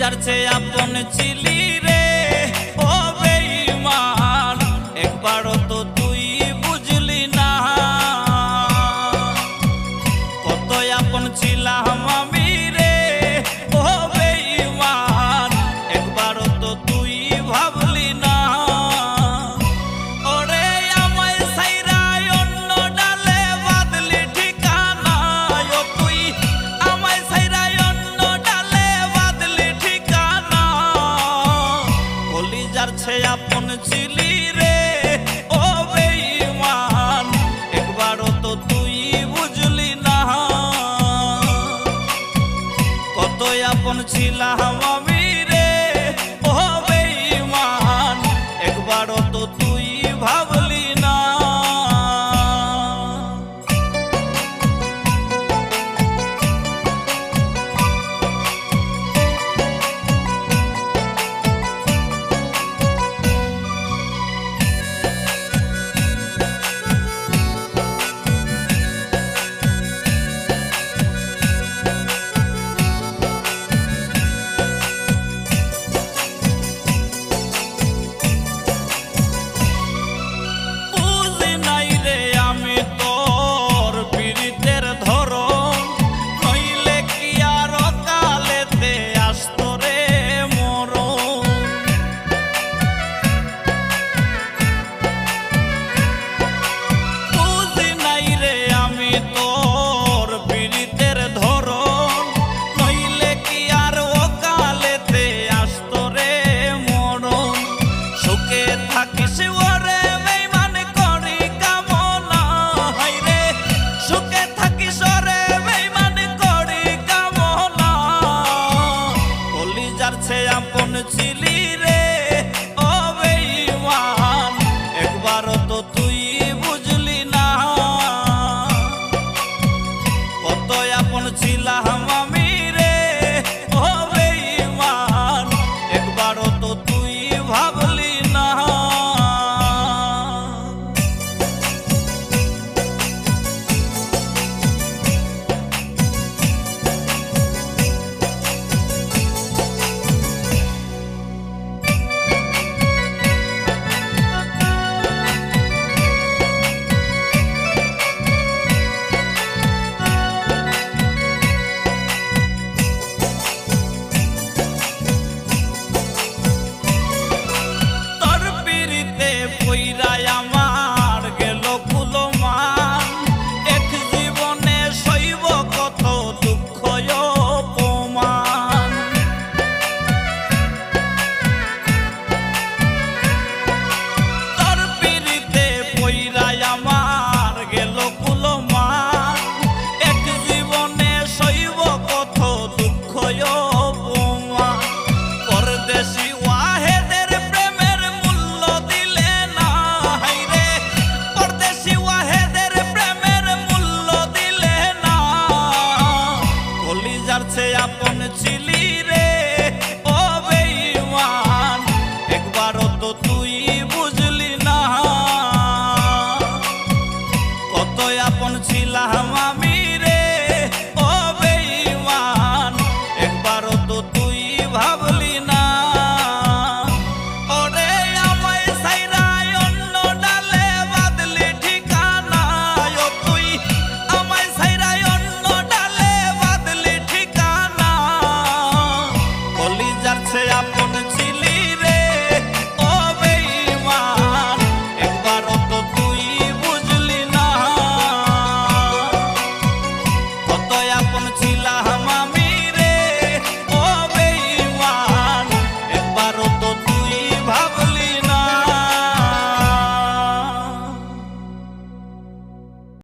যার চেয়ে আপন ছিলি রে ও বেঈমান, একবারও তো তুই বুঝলি না কত আপন ছিলাম আমি রে ও বেঈমান, একবারও তো তুই ভাবলি না। ওরে আমায় ছাইরা অন্য ডালে বাঁধলি ঠিকানা, ও তুই আমায় ছাইরা অন্য ডালে বাঁধলি ঠিকানা, কলিজার চেয়ে আপন ছিলি রে ও বেঈমান, একবারও তো তুই বুঝলি না কত আপন ছিলাম আমি রে ও বেঈমান, একবারও তো তুই ভাবলি না। বুঝি নাই রে আমি তোর পীড়িতের ধরন, নইলে কি আর কালেতে আসতো রে মরণ। বুঝি নাই রে আমি তোর পীড়িতের ধরন, নইলে কি আর কালেতে আসতো রে মরণ। সুখে থাকিস ওরে বেঈমান করি কামনা, হায়রে সুখে থাকিস ওরে বেঈমান করি কামনা, কলিজার চেয়ে আপন ছিলি রে ও বেঈমান, একবারও তো তুই বুঝলি না কত আপন ছিলাম আমি রে ও বেঈমান, একবারও তো তুই ভাব